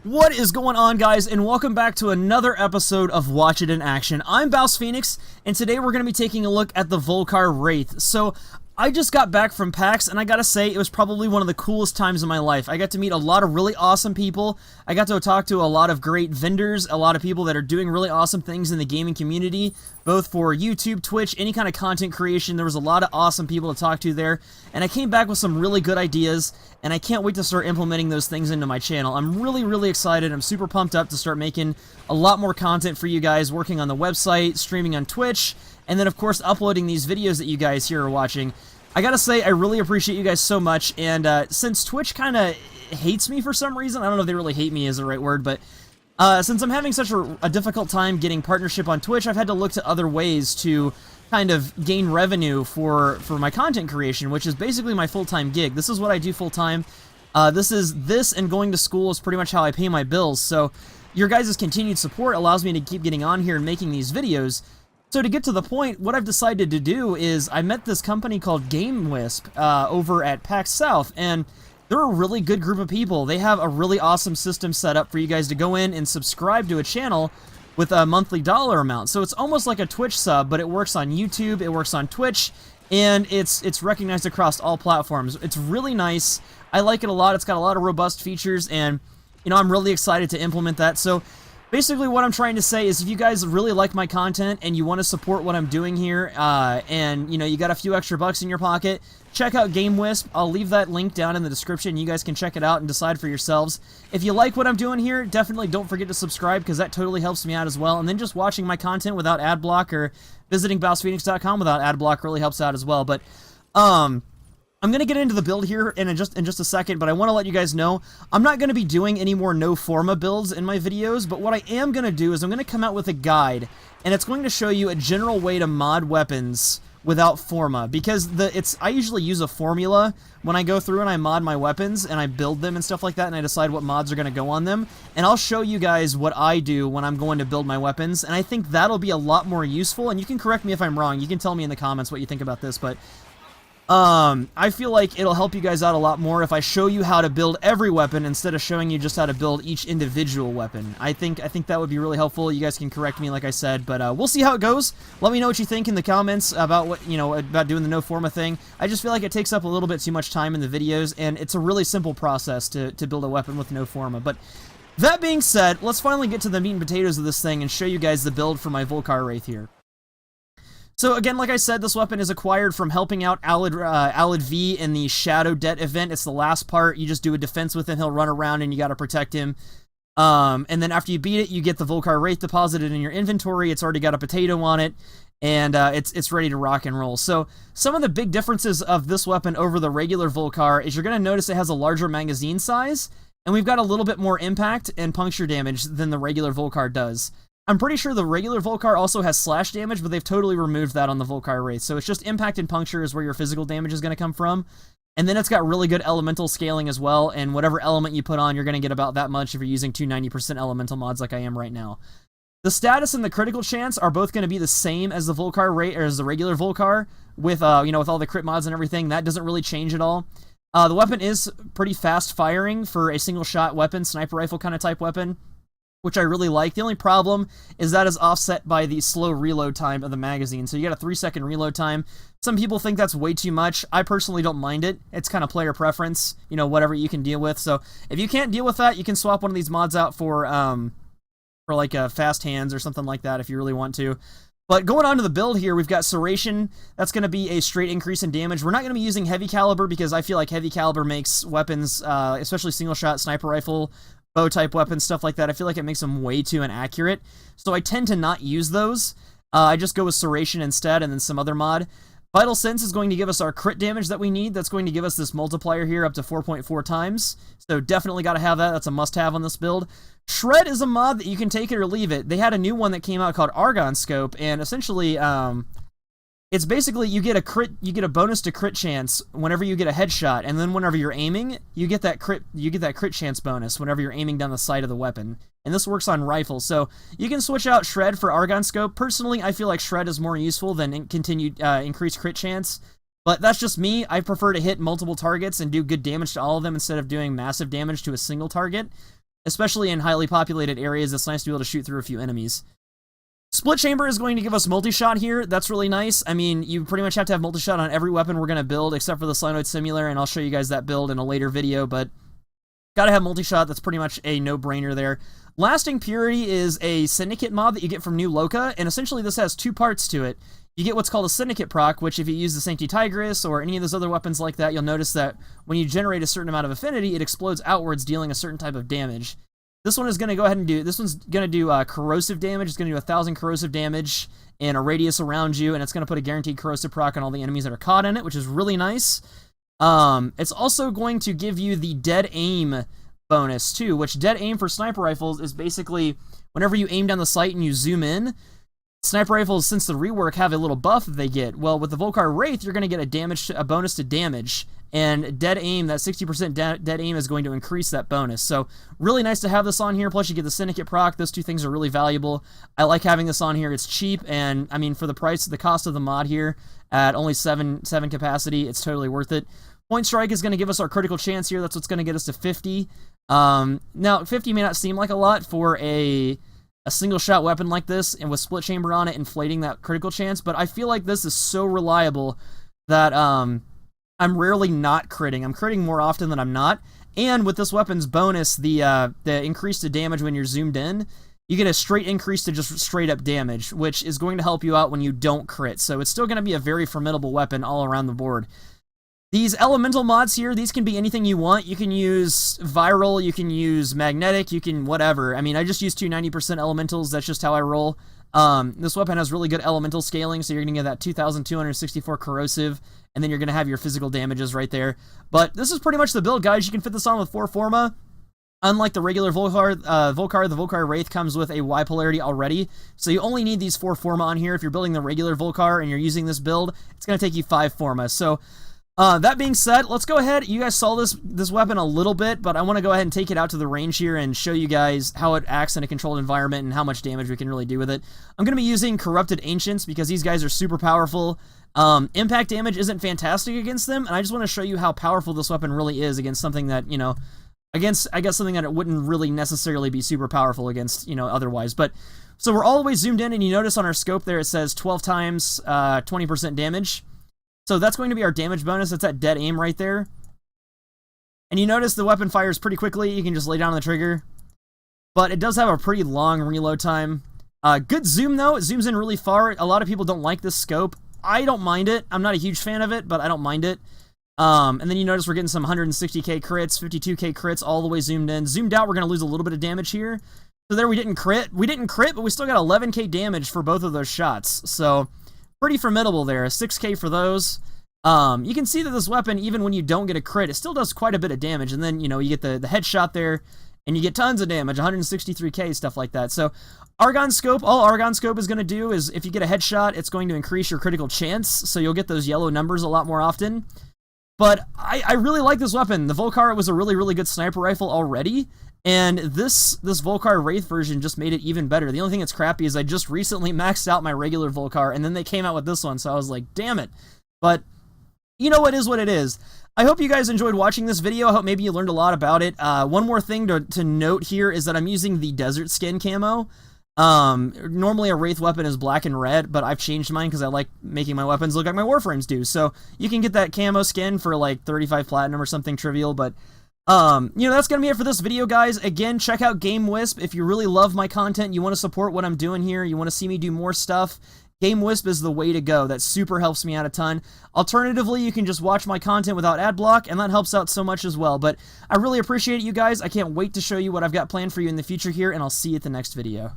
What is going on, guys, and welcome back to another episode of Watch It in Action. I'm BouseFeenux, and today we're going to be taking a look at the Vulkar Wraith. So, I just got back from PAX, and I gotta say, it was probably one of the coolest times of my life. I got to meet a lot of really awesome people. I got to talk to a lot of great vendors, a lot of people that are doing really awesome things in the gaming community, both for YouTube, Twitch, any kind of content creation. There was a lot of awesome people to talk to there, and I came back with some really good ideas, and I can't wait to start implementing those things into my channel. I'm really excited. I'm super pumped up to start making a lot more content for you guys, working on the website, streaming on Twitch, and then, of course, uploading these videos that you guys here are watching. I gotta say, I really appreciate you guys so much, and since Twitch kind of hates me for some reason, I don't know if they really hate me is the right word, but since I'm having such a difficult time getting partnership on Twitch, I've had to look to other ways to kind of gain revenue for my content creation, which is basically my full-time gig. This is what I do full-time. This and going to school is pretty much how I pay my bills, so your guys' continued support allows me to keep getting on here and making these videos. So to get to the point, what I've decided to do is I met this company called GameWisp over at PAX South, and they're a really good group of people. They have a really awesome system set up for you guys to go in and subscribe to a channel with a monthly dollar amount. So it's almost like a Twitch sub, but it works on YouTube, it works on Twitch, and it's recognized across all platforms. It's really nice. I like it a lot. It's got a lot of robust features, and you know, I'm really excited to implement that. So basically, what I'm trying to say is if you guys really like my content and you want to support what I'm doing here, and, you know, you got a few extra bucks in your pocket, check out GameWisp. I'll leave that link down in the description. You guys can check it out and decide for yourselves. If you like what I'm doing here, definitely don't forget to subscribe, because that totally helps me out as well. And then just watching my content without ad block or visiting BouseFeenux.com without ad block really helps out as well. But, I'm going to get into the build here in just a second, but I want to let you guys know, I'm not going to be doing any more no Forma builds in my videos, but what I am going to do is I'm going to come out with a guide, and it's going to show you a general way to mod weapons without Forma, because I usually use a formula when I go through and I mod my weapons, and I build them and stuff like that, and I decide what mods are going to go on them, and I'll show you guys what I do when I'm going to build my weapons, and I think that'll be a lot more useful, and you can correct me if I'm wrong. You can tell me in the comments what you think about this, but I feel like it'll help you guys out a lot more if I show you how to build every weapon instead of showing you just how to build each individual weapon. I think that would be really helpful. You guys can correct me, like I said, but we'll see how it goes. Let me know what you think in the comments about about doing the no Forma thing. I just feel like it takes up a little bit too much time in the videos, and it's a really simple process to build a weapon with no Forma. But that being said, let's finally get to the meat and potatoes of this thing and show you guys the build for my Vulkar Wraith here. So again, like I said, this weapon is acquired from helping out Alid V in the Shadow Debt event. It's the last part. You just do a defense with him. He'll run around and you got to protect him. And then after you beat it, you get the Vulkar Wraith deposited in your inventory. It's already got a potato on it, and it's ready to rock and roll. So some of the big differences of this weapon over the regular Vulkar is you're going to notice it has a larger magazine size, and we've got a little bit more impact and puncture damage than the regular Vulkar does. I'm pretty sure the regular Vulkar also has slash damage, but they've totally removed that on the Vulkar Wraith. So it's just impact and puncture is where your physical damage is going to come from. And then it's got really good elemental scaling as well, and whatever element you put on, you're going to get about that much if you're using 290% elemental mods like I am right now. The status and the critical chance are both going to be the same as the Vulkar Wraith, or as the regular Vulkar, with with all the crit mods and everything. That doesn't really change at all. The weapon is pretty fast firing for a single shot weapon, sniper rifle kind of type weapon, which I really like. The only problem is that is offset by the slow reload time of the magazine. So you got a 3-second reload time. Some people think that's way too much. I personally don't mind it. It's kind of player preference, whatever you can deal with. So if you can't deal with that, you can swap one of these mods out for like fast hands or something like that if you really want to. But going on to the build here, we've got Serration. That's going to be a straight increase in damage. We're not going to be using heavy caliber because I feel like heavy caliber makes weapons, especially single shot sniper rifle, bow type weapons, stuff like that, I feel like it makes them way too inaccurate. So I tend to not use those. I just go with Serration instead, and then some other mod. Vital Sense is going to give us our crit damage that we need. That's going to give us this multiplier here up to 4.4 times. So definitely got to have that. That's a must-have on this build. Shred is a mod that you can take it or leave it. They had a new one that came out called Argon Scope, and essentially, it's basically you get a bonus to crit chance whenever you get a headshot, and then whenever you're aiming, you get that crit chance bonus whenever you're aiming down the sight of the weapon. And this works on rifles, so you can switch out Shred for Argon Scope. Personally, I feel like Shred is more useful than continued increased crit chance, but that's just me. I prefer to hit multiple targets and do good damage to all of them instead of doing massive damage to a single target. especially in highly populated areas. It's nice to be able to shoot through a few enemies. Split chamber is going to give us multi-shot here. That's really nice. I mean, you pretty much have to have multi-shot on every weapon we're going to build, except for the Slinoid Simulator, and I'll show you guys that build in a later video, but gotta have multi-shot. That's pretty much a no-brainer there. Lasting Purity is a Syndicate mod that you get from New Loka, and essentially this has two parts to it. You get what's called a Syndicate proc, which if you use the Sancti Tigris or any of those other weapons like that, you'll notice that when you generate a certain amount of affinity, it explodes outwards, dealing a certain type of damage. This one is going to go ahead and do, this one's going to do corrosive damage. It's going to do 1,000 corrosive damage in a radius around you, and it's going to put a guaranteed corrosive proc on all the enemies that are caught in it, which is really nice. It's also going to give you the dead aim bonus too, which dead aim for sniper rifles is basically whenever you aim down the sight and you zoom in, sniper rifles, since the rework, have a little buff that they get. Well, with the Vulkar Wraith, you're going to get a bonus to damage, and dead aim, that 60% dead aim is going to increase that bonus. So really nice to have this on here, plus you get the Syndicate proc. Those two things are really valuable. I like having this on here. It's cheap, and I mean, for the price, the cost of the mod here at only 7 capacity, it's totally worth it. Point Strike is going to give us our critical chance here. That's what's going to get us to 50. Now, 50 may not seem like a lot for a single shot weapon like this, and with split chamber on it, inflating that critical chance, but I feel like this is so reliable that I'm rarely not critting. I'm critting more often than I'm not, and with this weapon's bonus, the increase to damage when you're zoomed in, you get a straight increase to just straight up damage, which is going to help you out when you don't crit, so it's still going to be a very formidable weapon all around the board. These elemental mods here, these can be anything you want. You can use viral, you can use magnetic, you can whatever. I mean, I just use 290% elementals. That's just how I roll. This weapon has really good elemental scaling, so you're going to get that 2,264 corrosive, and then you're going to have your physical damages right there. But this is pretty much the build, guys. You can fit this on with 4 Forma. Unlike the regular Vulkar, the Vulkar Wraith comes with a Y polarity already, so you only need these 4 Forma on here. If you're building the regular Vulkar and you're using this build, it's going to take you 5 Forma. So that being said, let's go ahead. You guys saw this weapon a little bit, but I want to go ahead and take it out to the range here and show you guys how it acts in a controlled environment and how much damage we can really do with it. I'm going to be using Corrupted Ancients because these guys are super powerful. Impact damage isn't fantastic against them, and I just want to show you how powerful this weapon really is against something that, you know, against, I guess, something that it wouldn't really necessarily be super powerful against, you know, otherwise. But so we're all the way zoomed in, and you notice on our scope there it says 12 times 20% damage. So that's going to be our damage bonus. That's that dead aim right there. And you notice the weapon fires pretty quickly. You can just lay down on the trigger. But it does have a pretty long reload time. Good zoom, though. It zooms in really far. A lot of people don't like this scope. I don't mind it. I'm not a huge fan of it, but I don't mind it. And then you notice we're getting some 160k crits, 52k crits, all the way zoomed in. Zoomed out, we're going to lose a little bit of damage here. So there we didn't crit. We didn't crit, but we still got 11k damage for both of those shots. So pretty formidable there. 6k for those. You can see that this weapon, even when you don't get a crit, it still does quite a bit of damage. And then, you know, you get the headshot there, and you get tons of damage, 163k, stuff like that. So Argon Scope, all Argon Scope is going to do is if you get a headshot, it's going to increase your critical chance, so you'll get those yellow numbers a lot more often. But I really like this weapon. The Vulkar was a really, really good sniper rifle already, and this Vulkar Wraith version just made it even better. The only thing that's crappy is I just recently maxed out my regular Vulkar, and then they came out with this one, so I was like, damn it. But you know, it is what it is. I hope you guys enjoyed watching this video. I hope maybe you learned a lot about it. One more thing to note here is that I'm using the Desert Skin camo. Normally a Wraith weapon is black and red, but I've changed mine because I like making my weapons look like my Warframes do. So you can get that camo skin for like 35 platinum or something trivial, but you know, that's gonna be it for this video, guys. Again, check out GameWisp. If you really love my content, you want to support what I'm doing here, you want to see me do more stuff, GameWisp is the way to go. That super helps me out a ton. Alternatively, you can just watch my content without ad block, and that helps out so much as well. But I really appreciate it, you guys. I can't wait to show you what I've got planned for you in the future here, and I'll see you at the next video.